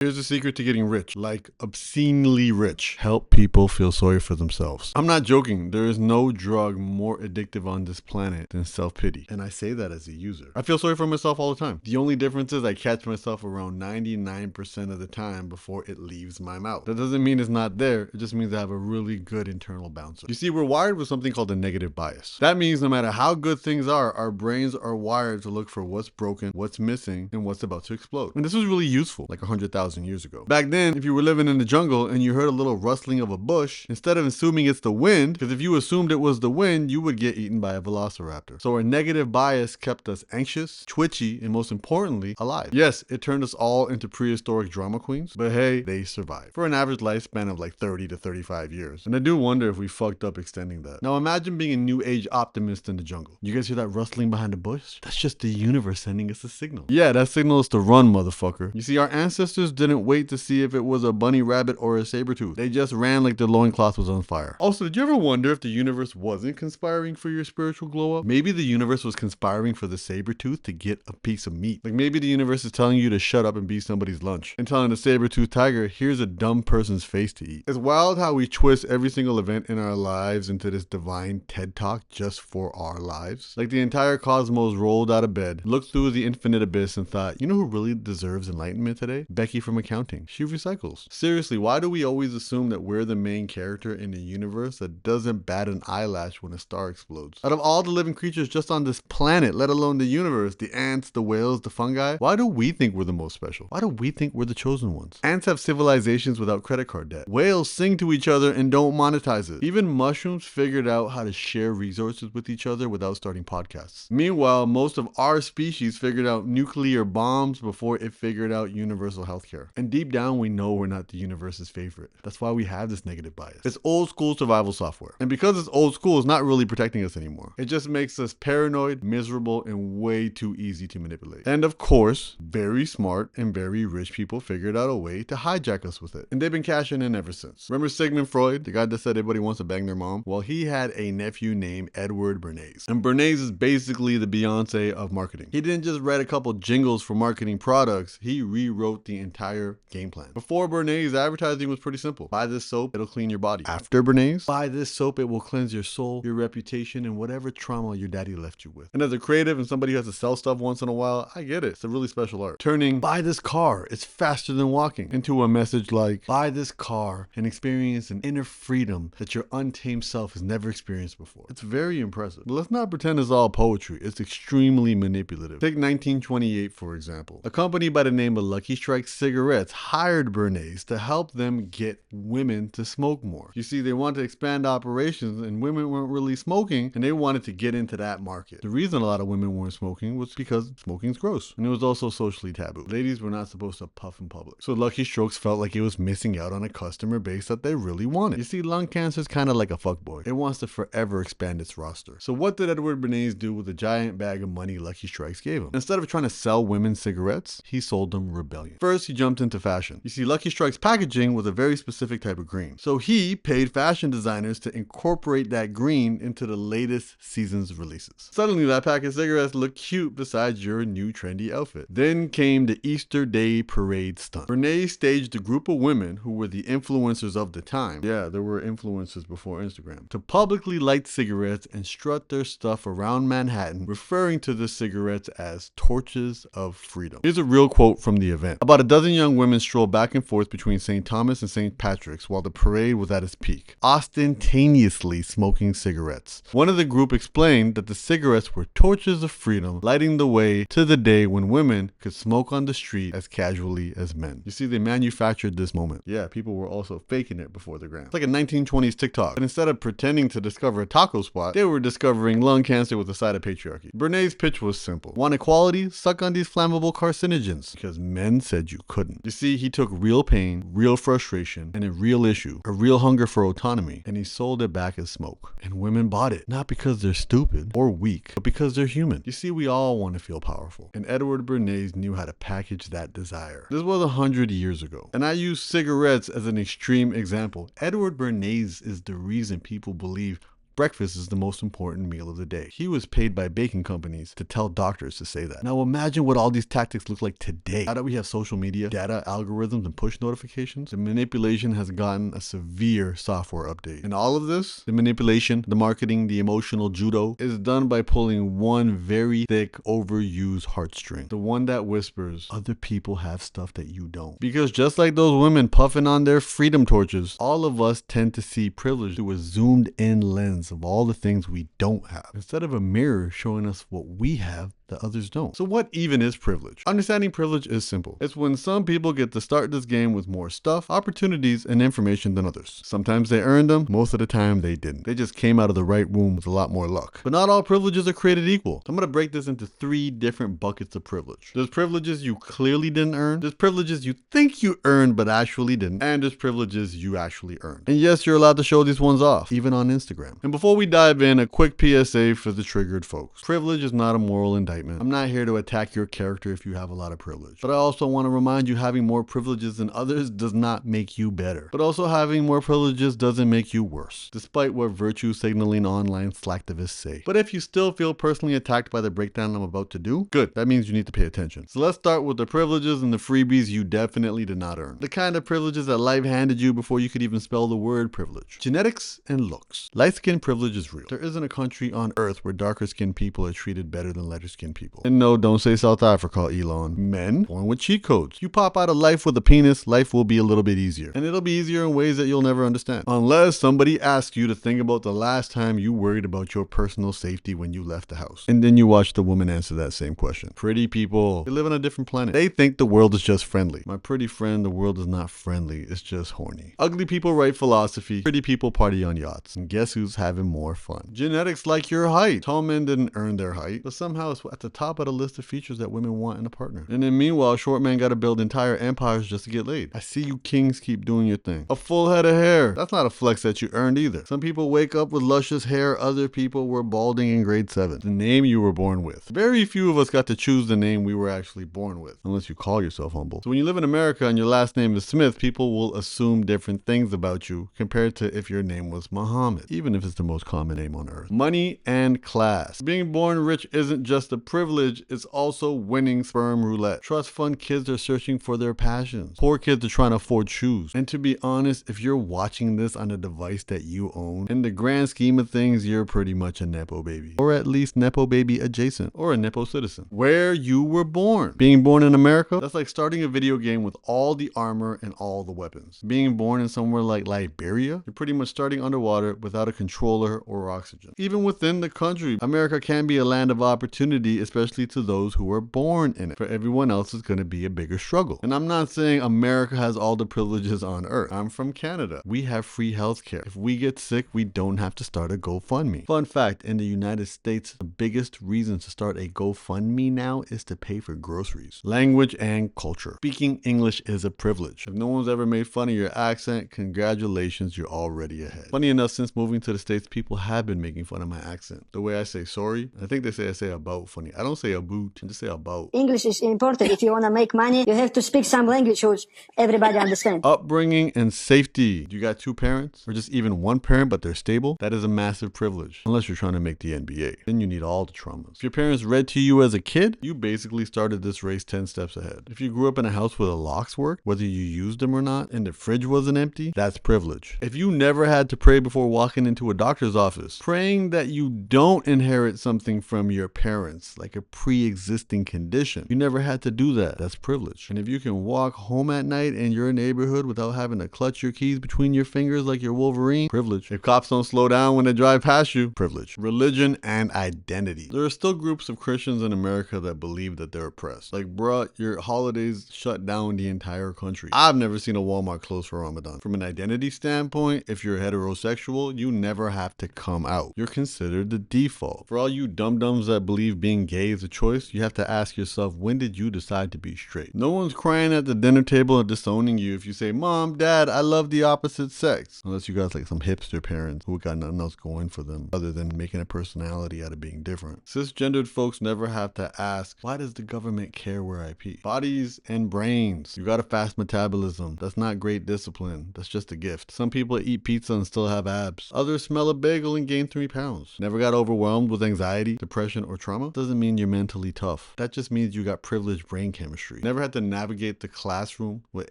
Here's the secret to getting rich, like obscenely rich. Help people feel sorry for themselves. I'm not joking. There is no drug more addictive on this planet than self-pity. And I say that as a user. I feel sorry for myself all the time. The only difference is I catch myself around 99% of the time before it leaves my mouth. That doesn't mean it's not there. It just means I have a really good internal bouncer. You see, we're wired with something called a negative bias. That means no matter how good things are, our brains are wired to look for what's broken, what's missing, and what's about to explode. And this was really useful like 100,000 years ago. Back then, if you were living in the jungle and you heard a little rustling of a bush, instead of assuming it's the wind, because if you assumed it was the wind, you would get eaten by a velociraptor. So our negative bias kept us anxious, twitchy, and most importantly, alive. Yes, it turned us all into prehistoric drama queens, but hey, they survived for an average lifespan of like 30 to 35 years. And I do wonder if we fucked up extending that. Now imagine being a new age optimist in the jungle. You guys hear that rustling behind the bush? That's just the universe sending us a signal. Yeah, that signal is to run, motherfucker. You see, our ancestors didn't wait to see if it was a bunny rabbit or a saber tooth. They just ran like their loincloth was on fire. Also, did you ever wonder if the universe wasn't conspiring for your spiritual glow up? Maybe the universe was conspiring for the saber tooth to get a piece of meat. Like maybe the universe is telling you to shut up and be somebody's lunch, and telling the saber tooth tiger, here's a dumb person's face to eat. It's wild how we twist every single event in our lives into this divine TED talk just for our lives. Like the entire cosmos rolled out of bed, looked through the infinite abyss and thought, you know who really deserves enlightenment today? Becky from accounting. She recycles. Seriously, why do we always assume that we're the main character in a universe that doesn't bat an eyelash when a star explodes? Out of all the living creatures just on this planet, let alone the universe, the ants, the whales, the fungi, why do we think we're the most special? Why do we think we're the chosen ones? Ants have civilizations without credit card debt. Whales sing to each other and don't monetize it. Even mushrooms figured out how to share resources with each other without starting podcasts. Meanwhile, most of our species figured out nuclear bombs before it figured out universal healthcare. And deep down, we know we're not the universe's favorite. That's why we have this negative bias. It's old school survival software. And because it's old school, it's not really protecting us anymore. It just makes us paranoid, miserable, and way too easy to manipulate. And of course, very smart and very rich people figured out a way to hijack us with it. And they've been cashing in ever since. Remember Sigmund Freud, the guy that said everybody wants to bang their mom? Well, he had a nephew named Edward Bernays. And Bernays is basically the Beyonce of marketing. He didn't just write a couple jingles for marketing products, he rewrote the entire game plan. Before Bernays, advertising was pretty simple. Buy this soap, it'll clean your body. After Bernays, buy this soap, it will cleanse your soul, your reputation, and whatever trauma your daddy left you with. And as a creative and somebody who has to sell stuff once in a while, I get it. It's a really special art. Turning buy this car, it's faster than walking, into a message like buy this car and experience an inner freedom that your untamed self has never experienced before. It's very impressive. But let's not pretend it's all poetry. It's extremely manipulative. Take 1928, for example. A company by the name of Lucky Strike cigarettes hired Bernays to help them get women to smoke more. You see, they wanted to expand operations and women weren't really smoking, and they wanted to get into that market. The reason a lot of women weren't smoking was because smoking's gross, and it was also socially taboo. Ladies were not supposed to puff in public. So Lucky Strokes felt like it was missing out on a customer base that they really wanted. You see, lung cancer is kind of like a fuckboy. It wants to forever expand its roster. So what did Edward Bernays do with the giant bag of money Lucky Strikes gave him? Instead of trying to sell women cigarettes, he sold them rebellion. First, he jumped into fashion. You see, Lucky Strike's packaging was a very specific type of green. So he paid fashion designers to incorporate that green into the latest season's releases. Suddenly, that pack of cigarettes looked cute besides your new trendy outfit. Then came the Easter Day parade stunt. Bernays staged a group of women who were the influencers of the time. Yeah, there were influencers before Instagram. To publicly light cigarettes and strut their stuff around Manhattan, referring to the cigarettes as torches of freedom. Here's a real quote from the event. About a dozen young women strolled back and forth between St. Thomas and St. Patrick's while the parade was at its peak, ostentatiously smoking cigarettes. One of the group explained that the cigarettes were torches of freedom, lighting the way to the day when women could smoke on the street as casually as men. You see, they manufactured this moment. Yeah, people were also faking it before the gram. It's like a 1920s TikTok, but instead of pretending to discover a taco spot, they were discovering lung cancer with a side of patriarchy. Bernays' pitch was simple. Want equality? Suck on these flammable carcinogens, because men said you couldn't. You see, he took real pain, real frustration, and a real issue, a real hunger for autonomy, and he sold it back as smoke. And women bought it, not because they're stupid or weak, but because they're human. You see, we all want to feel powerful, and Edward Bernays knew how to package that desire. This was 100 years ago, and I use cigarettes as an extreme example. Edward Bernays is the reason people believe breakfast is the most important meal of the day. He was paid by baking companies to tell doctors to say that. Now imagine what all these tactics look like today. Now that we have social media, data, algorithms, and push notifications, the manipulation has gotten a severe software update. And all of this, the manipulation, the marketing, the emotional judo, is done by pulling one very thick, overused heartstring. The one that whispers, other people have stuff that you don't. Because just like those women puffing on their freedom torches, all of us tend to see privilege through a zoomed in lens of all the things we don't have, instead of a mirror showing us what we have that others don't. So what even is privilege? Understanding privilege is simple. It's when some people get to start this game with more stuff, opportunities, and information than others. Sometimes they earned them, most of the time they didn't. They just came out of the right womb with a lot more luck. But not all privileges are created equal. So I'm gonna break this into 3 different buckets of privilege. There's privileges you clearly didn't earn, there's privileges you think you earned but actually didn't, and there's privileges you actually earned. And yes, you're allowed to show these ones off, even on Instagram. And before we dive in, a quick PSA for the triggered folks. Privilege is not a moral indictment. I'm not here to attack your character if you have a lot of privilege. But I also want to remind you, having more privileges than others does not make you better. But also having more privileges doesn't make you worse, despite what virtue signaling online slacktivists say. But if you still feel personally attacked by the breakdown I'm about to do, good. That means you need to pay attention. So let's start with the privileges and the freebies you definitely did not earn. The kind of privileges that life handed you before you could even spell the word privilege. Genetics and looks. Light skin privilege is real. There isn't a country on earth where darker skinned people are treated better than lighter skinned people. And no, don't say South Africa, Elon. Men born with cheat codes. You pop out of life with a penis, life will be a little bit easier. And it'll be easier in ways that you'll never understand. Unless somebody asks you to think about the last time you worried about your personal safety when you left the house. And then you watch the woman answer that same question. Pretty people, they live on a different planet. They think the world is just friendly. My pretty friend, the world is not friendly. It's just horny. Ugly people write philosophy. Pretty people party on yachts. And guess who's having more fun? Genetics like your height. Tall men didn't earn their height, but somehow it's at the top of the list of features that women want in a partner. And then meanwhile, short men gotta build entire empires just to get laid. I see you kings keep doing your thing. A full head of hair. That's not a flex that you earned either. Some people wake up with luscious hair. Other people were balding in grade 7. The name you were born with. Very few of us got to choose the name we were actually born with, unless you call yourself humble. So when you live in America and your last name is Smith, people will assume different things about you compared to if your name was Muhammad, even if it's the most common name on earth. Money and class. Being born rich isn't just a privilege, it's also winning sperm roulette. Trust fund kids are searching for their passions. Poor kids are trying to afford shoes. And to be honest, if you're watching this on a device that you own, in the grand scheme of things, you're pretty much a Nepo baby. Or at least Nepo baby adjacent. Or a Nepo citizen. Where you were born. Being born in America, that's like starting a video game with all the armor and all the weapons. Being born in somewhere like Liberia, you're pretty much starting underwater without a controller or oxygen. Even within the country, America can be a land of opportunity, especially to those who were born in it. For everyone else, it's going to be a bigger struggle. And I'm not saying America has all the privileges on earth. I'm from Canada. We have free healthcare. If we get sick, we don't have to start a GoFundMe. Fun fact, in the United States, the biggest reason to start a GoFundMe now is to pay for groceries. Language and culture. Speaking English is a privilege. If no one's ever made fun of your accent, congratulations, you're already ahead. Funny enough, since moving to the States, people have been making fun of my accent. The way I say sorry, I think they say I say about funny. I don't say about, I just say about. English is important. If you want to make money, you have to speak some language which everybody understands. Upbringing and safety. You got 2 parents or just even 1 parent but they're stable? That is a massive privilege. Unless you're trying to make the NBA. Then you need all the traumas. If your parents read to you as a kid, you basically started this race 10 steps ahead. If you grew up in a house where the locks worked, whether you used them or not, and the fridge wasn't empty, that's privilege. If you never had to pray before walking into a doctor's office, praying that you don't inherit something from your parents, like a pre-existing condition, you never had to do that, that's privilege. And if you can walk home at night in your neighborhood without having to clutch your keys between your fingers like you're Wolverine, privilege. If cops don't slow down when they drive past you, privilege. Religion and identity. There are still groups of Christians in America that believe that they're oppressed. Like, bruh, your holidays shut down the entire country. I've never seen a Walmart close for Ramadan. From an identity standpoint, if you're heterosexual, you never have to come out. You're considered the default. For all you dum-dums that believe being being gay is a choice, you have to ask yourself, when did you decide to be straight? No one's crying at the dinner table or disowning you if you say, Mom, Dad, I love the opposite sex. Unless you guys like some hipster parents who got nothing else going for them other than making a personality out of being different. Cisgendered folks never have to ask, why does the government care where I pee? Bodies and brains. You got a fast metabolism. That's not great discipline. That's just a gift. Some people eat pizza and still have abs. Others smell a bagel and gain 3 pounds. Never got overwhelmed with anxiety, depression, or trauma? Doesn't mean you're mentally tough. That just means you got privileged brain chemistry. Never had to navigate the classroom with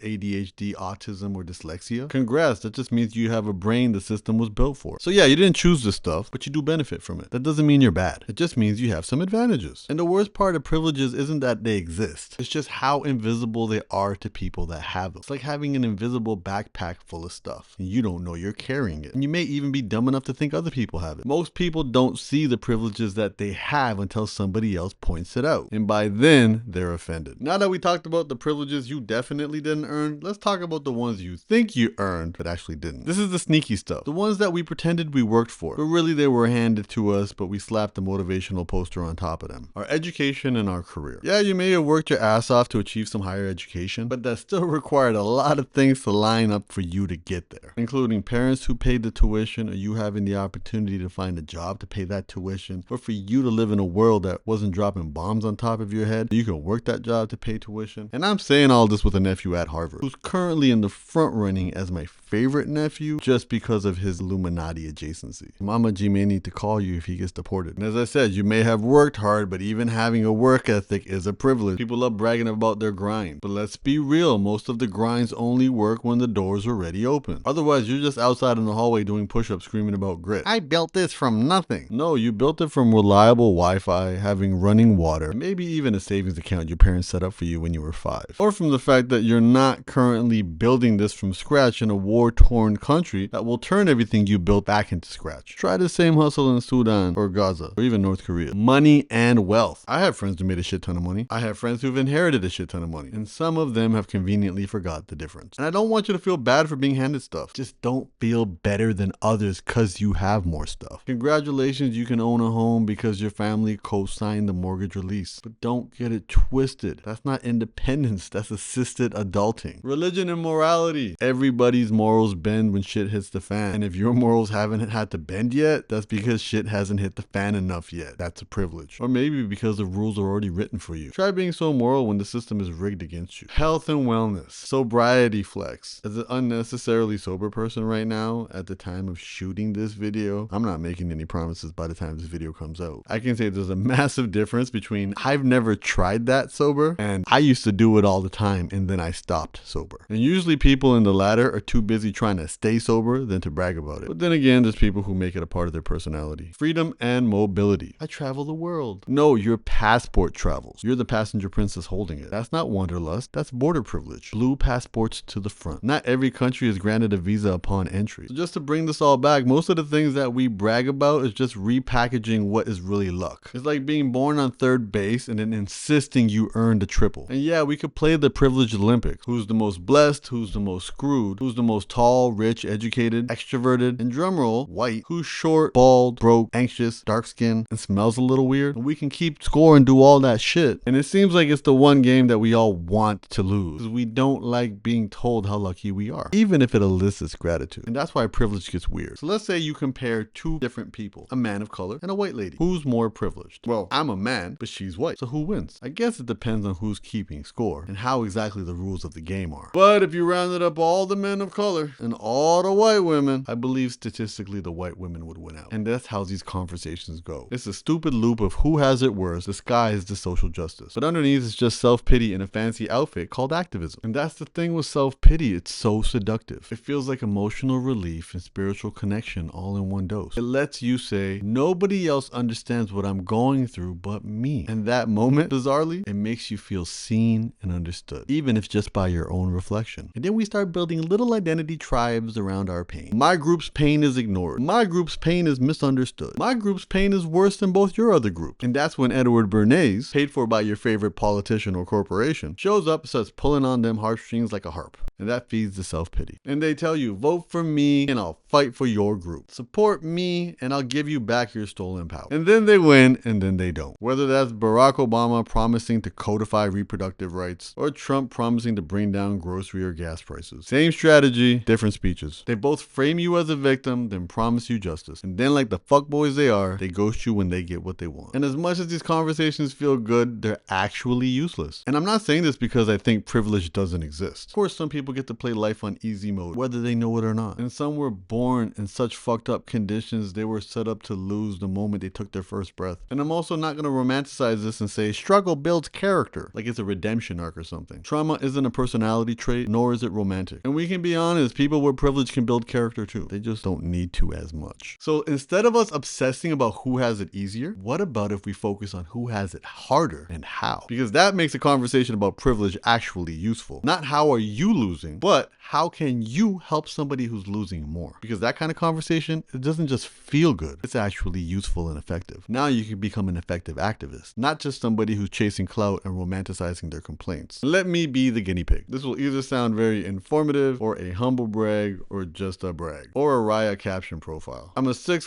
ADHD, autism, or dyslexia? Congrats, that just means you have a brain the system was built for. So yeah, you didn't choose this stuff, but you do benefit from it. That doesn't mean you're bad. It just means you have some advantages. And the worst part of privileges isn't that they exist. It's just how invisible they are to people that have them. It's like having an invisible backpack full of stuff, and you don't know you're carrying it. And you may even be dumb enough to think other people have it. Most people don't see the privileges that they have until somebody else points it out. And by then, they're offended. Now that we talked about the privileges you definitely didn't earn, let's talk about the ones you think you earned but actually didn't. This is the sneaky stuff. The ones that we pretended we worked for, but really they were handed to us, but we slapped a motivational poster on top of them. Our education and our career. Yeah, you may have worked your ass off to achieve some higher education, but that still required a lot of things to line up for you to get there, including parents who paid the tuition, or you having the opportunity to find a job to pay that tuition, or for you to live in a world that wasn't dropping bombs on top of your head. You can work that job to pay tuition. And I'm saying all this with a nephew at Harvard, who's currently in the front running as my favorite nephew just because of his Illuminati adjacency. Mama G may need to call you if he gets deported. And as I said, you may have worked hard, but even having a work ethic is a privilege. People love bragging about their grind. But let's be real, most of the grinds only work when the doors are already open. Otherwise, you're just outside in the hallway doing push-ups screaming about grit. I built this from nothing. No, you built it from reliable Wi-Fi, having running water, and maybe even a savings account your parents set up for you when you were 5. Or from the fact that you're not currently building this from scratch in a war-torn country that will turn everything you built back into scratch. Try the same hustle in Sudan or Gaza or even North Korea. Money and wealth. I have friends who made a shit ton of money. I have friends who've inherited a shit ton of money, and some of them have conveniently forgot the difference. And I don't want you to feel bad for being handed stuff. Just don't feel better than others because you have more stuff. Congratulations, you can own a home because your family co-signed the mortgage release. But don't get it twisted. That's not independence. That's assisted adulting. Religion and morality. Everybody's morals bend when shit hits the fan. And if your morals haven't had to bend yet, that's because shit hasn't hit the fan enough yet. That's a privilege. Or maybe because the rules are already written for you. Try being so moral when the system is rigged against you. Health and wellness. Sobriety flex. As an unnecessarily sober person right now, at the time of shooting this video, I'm not making any promises by the time this video comes out. I can say there's a massive difference between I've never tried that sober and I used to do it all the time and then I stopped sober. And usually people in the latter are too busy trying to stay sober than to brag about it. But then again, there's people who make it a part of their personality. Freedom and mobility. I travel the world. No, your passport travels. You're the passenger princess holding it. That's not wanderlust. That's border privilege. Blue passports to the front. Not every country is granted a visa upon entry. So just to bring this all back, most of the things that we brag about is just repackaging what is really luck. It's like being born on third base and then insisting you earned a triple. And yeah, we could play the privileged Olympics. Who's the most blessed? Who's the most screwed? Who's the most tall, rich, educated, extroverted, and drumroll, white? Who's short, bald, broke, anxious, dark skinned, and smells a little weird? And we can keep score and do all that shit. And it seems like it's the one game that we all want to lose, because we don't like being told how lucky we are, even if it elicits gratitude. And that's why privilege gets weird. So let's say you compare two different people, a man of color and a white lady. Who's more privileged? Well, I'm a man, but she's white. So who wins? I guess it depends on who's keeping score and how exactly the rules of the game are. But if you rounded up all the men of color and all the white women, I believe statistically the white women would win out. And that's how these conversations go. It's a stupid loop of who has it worse disguised as social justice. But underneath is just self-pity in a fancy outfit called activism. And that's the thing with self-pity. It's so seductive. It feels like emotional relief and spiritual connection all in one dose. It lets you say, nobody else understands what I'm going through but me. And that moment, bizarrely, it makes you feel seen and understood, even if just by your own reflection. And then we start building little identity humanity thrives around our pain. My group's pain is ignored. My group's pain is misunderstood. My group's pain is worse than both your other groups. And that's when Edward Bernays, paid for by your favorite politician or corporation, shows up and starts pulling on them heartstrings like a harp. And that feeds the self-pity. And they tell you, vote for me and I'll fight for your group. Support me and I'll give you back your stolen power. And then they win and then they don't. Whether that's Barack Obama promising to codify reproductive rights or Trump promising to bring down grocery or gas prices. Same strategy, different speeches. They both frame you as a victim, then promise you justice. And then like the fuckboys they are, they ghost you when they get what they want. And as much as these conversations feel good, they're actually useless. And I'm not saying this because I think privilege doesn't exist. Of course, some people get to play life on easy mode, whether they know it or not. And some were born in such fucked up conditions they were set up to lose the moment they took their first breath. And I'm also not going to romanticize this and say struggle builds character, like it's a redemption arc or something. Trauma isn't a personality trait, nor is it romantic. And we can be honest, people with privilege can build character too. They just don't need to as much. So instead of us obsessing about who has it easier, what about if we focus on who has it harder and how? Because that makes a conversation about privilege actually useful. Not how are you losing, but how can you help somebody who's losing more? Because that kind of conversation, it doesn't just feel good. It's actually useful and effective. Now you can become an effective activist, not just somebody who's chasing clout and romanticizing their complaints. Let me be the guinea pig. This will either sound very informative or a humble brag or just a brag or a Raya caption profile. I'm a 6'6"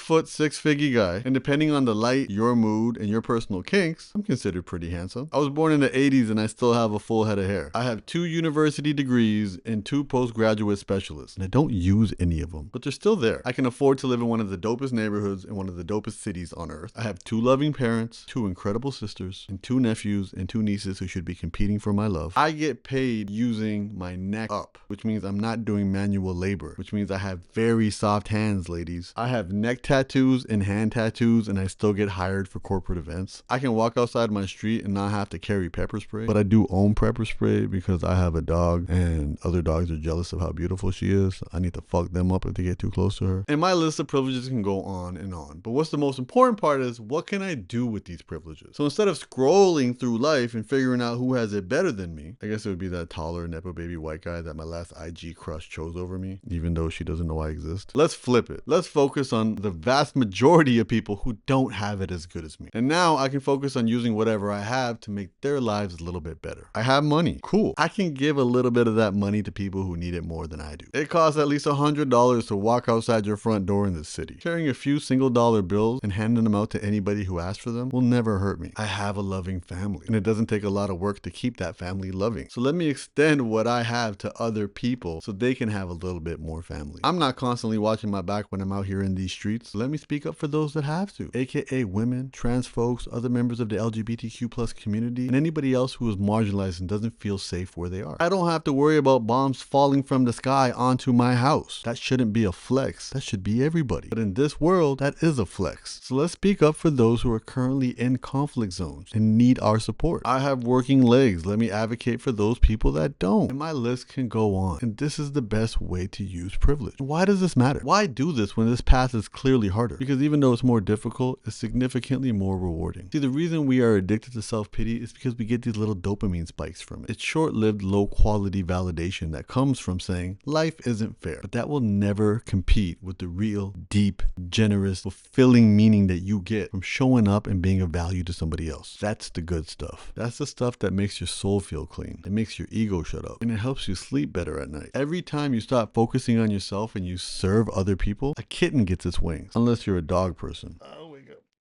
figgy guy, and depending on the light, your mood, and your personal kinks, I'm considered pretty handsome. I was born in the 80s and I still have a full head of hair. I have 2 university degrees and 2 postgraduate specialists, and I don't use any of them, but they're still there. I can afford to live in one of the dopest neighborhoods in one of the dopest cities on earth. I have 2 loving parents, 2 incredible sisters, and 2 nephews and 2 nieces who should be competing for my love. I get paid using my neck up, which means I'm not doing manual labor, which means I have very soft hands, ladies. I have neck tattoos and hand tattoos, and I still get hired for corporate events. I can walk outside my street and not have to carry pepper spray, but I do own pepper spray because I have a dog and other dogs are jealous of how beautiful she is. I need to fuck them up if they get too close to her. And my list of privileges can go on and on. But what's the most important part is, what can I do with these privileges? So instead of scrolling through life and figuring out who has it better than me, I guess it would be that taller nepo baby white guy that my last IG crush chose over me, even though she doesn't know I exist. Let's flip it. Let's focus on the vast majority of people who don't have it as good as me. And now I can focus on using whatever I have to make their lives a little bit better. I have money. Cool. I can give a little bit of that money to people who need it more than I do. It costs at least $100 to walk outside your front door in this city. Carrying a few single-dollar bills and handing them out to anybody who asks for them will never hurt me. I have a loving family, and it doesn't take a lot of work to keep that family loving. So let me extend what I have to other people so they can have a little bit more family. I'm not constantly watching my back when I'm out here in these streets. Let me speak up for those that have to, aka women, trans folks, other members of the LGBTQ+ community, and anybody else who is marginalized and doesn't feel safe where they are. I don't have to worry about bombs falling from the sky onto my house. That shouldn't be a flex. That should be everybody. But in this world, that is a flex. So let's speak up for those who are currently in conflict zones and need our support. I have working legs. Let me advocate for those people that don't. And my list can go on. And this is the best way to use privilege. Why does this matter? Why do this when this path is clearly harder? Because even though it's more difficult, it's significantly more rewarding. See, the reason we are addicted to self-pity is because we get these little dopamine spikes from it. It's short-lived, low-quality validation that comes from saying life isn't fair, but that will never compete with the real, deep, generous, fulfilling meaning that you get from showing up and being of value to somebody else. That's the good stuff. That's the stuff that makes your soul feel clean. It makes your ego shut up, and it helps you sleep better at night. Every time you stop focusing on yourself and you serve other people, a kitten gets its wings, unless you're a dog person.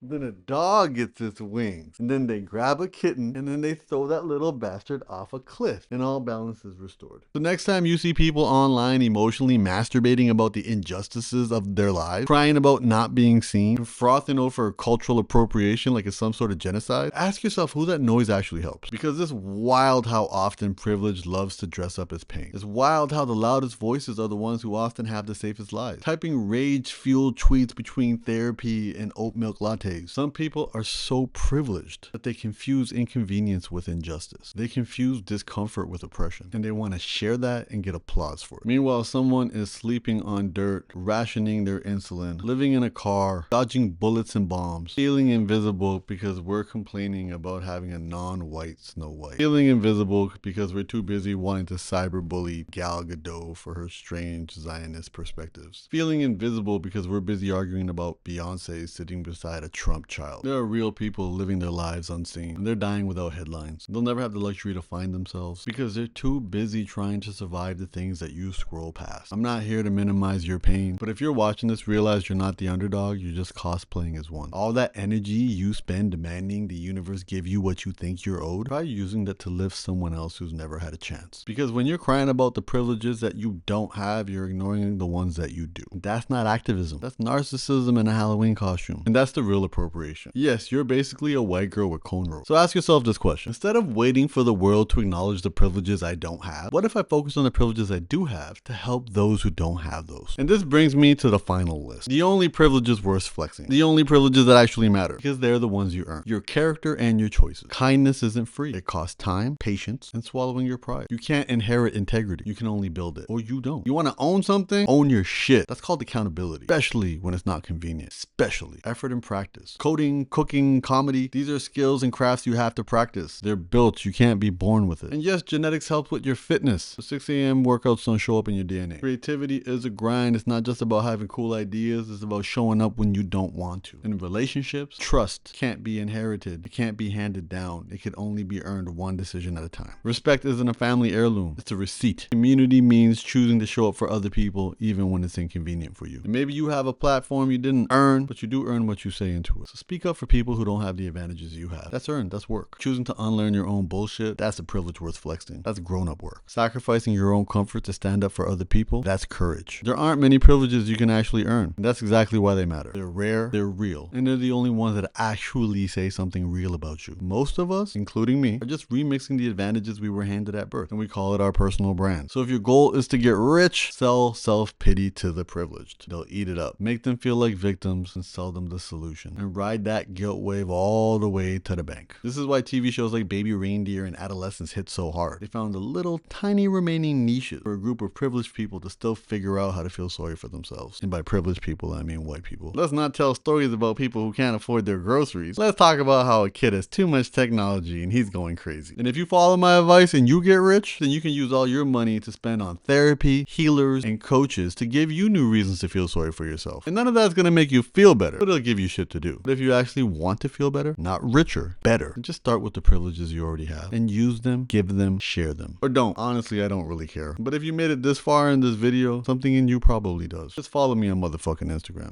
Then a dog gets its wings, and then they grab a kitten, and then they throw that little bastard off a cliff, and all balance is restored. So next time you see people online emotionally masturbating about the injustices of their lives, crying about not being seen, frothing over cultural appropriation like it's some sort of genocide, ask yourself who that noise actually helps. Because it's wild how often privilege loves to dress up as pain. It's wild how the loudest voices are the ones who often have the safest lives. Typing rage-fueled tweets between therapy and oat milk lattes Beyonces. Some people are so privileged that they confuse inconvenience with injustice. They confuse discomfort with oppression, and they want to share that and get applause for it. Meanwhile, someone is sleeping on dirt, rationing their insulin, living in a car, dodging bullets and bombs, feeling invisible because we're complaining about having a non-white Snow White, feeling invisible because we're too busy wanting to cyberbully Gal Gadot for her strange Zionist perspectives, feeling invisible because we're busy arguing about Beyonce sitting beside a Trump child. There are real people living their lives unseen, and they're dying without headlines. They'll never have the luxury to find themselves because they're too busy trying to survive the things that you scroll past. I'm not here to minimize your pain, but if you're watching this, realize you're not the underdog, you're just cosplaying as one. All that energy you spend demanding the universe give you what you think you're owed, try using that to lift someone else who's never had a chance. Because when you're crying about the privileges that you don't have, you're ignoring the ones that you do. That's not activism. That's narcissism in a Halloween costume. And that's the real appropriation. Yes, you're basically a white girl with cornrows. So ask yourself this question. Instead of waiting for the world to acknowledge the privileges I don't have, what if I focus on the privileges I do have to help those who don't have those? And this brings me to the final list. The only privileges worth flexing. The only privileges that actually matter. Because they're the ones you earn. Your character and your choices. Kindness isn't free. It costs time, patience, and swallowing your pride. You can't inherit integrity. You can only build it. Or you don't. You want to own something? Own your shit. That's called accountability. Especially when it's not convenient. Especially. Effort and practice. Coding, cooking, comedy. These are skills and crafts you have to practice. They're built. You can't be born with it. And yes, genetics helps with your fitness. The 6 a.m. workouts don't show up in your DNA. Creativity is a grind. It's not just about having cool ideas. It's about showing up when you don't want to. In relationships, trust can't be inherited. It can't be handed down. It can only be earned one decision at a time. Respect isn't a family heirloom. It's a receipt. Community means choosing to show up for other people even when it's inconvenient for you. And maybe you have a platform you didn't earn, but you do earn what you say into it. So speak up for people who don't have the advantages you have. That's earned. That's work. Choosing to unlearn your own bullshit, that's a privilege worth flexing. That's grown-up work. Sacrificing your own comfort to stand up for other people, that's courage. There aren't many privileges you can actually earn. And that's exactly why they matter. They're rare, they're real, and they're the only ones that actually say something real about you. Most of us, including me, are just remixing the advantages we were handed at birth, and we call it our personal brand. So if your goal is to get rich, sell self-pity to the privileged. They'll eat it up. Make them feel like victims and sell them the solution. And ride that guilt wave all the way to the bank. This is why TV shows like Baby Reindeer and Adolescence hit so hard. They found the little tiny remaining niches for a group of privileged people to still figure out how to feel sorry for themselves. And by privileged people, I mean white people. Let's not tell stories about people who can't afford their groceries. Let's talk about how a kid has too much technology and he's going crazy. And if you follow my advice and you get rich, then you can use all your money to spend on therapy, healers, and coaches to give you new reasons to feel sorry for yourself. And none of that's gonna make you feel better, but it'll give you shit to do. But if you actually want to feel better, not richer, better, just start with the privileges you already have and use them, give them, share them. Or don't. Honestly, I don't really care. But if you made it this far in this video, something in you probably does. Just follow me on motherfucking Instagram.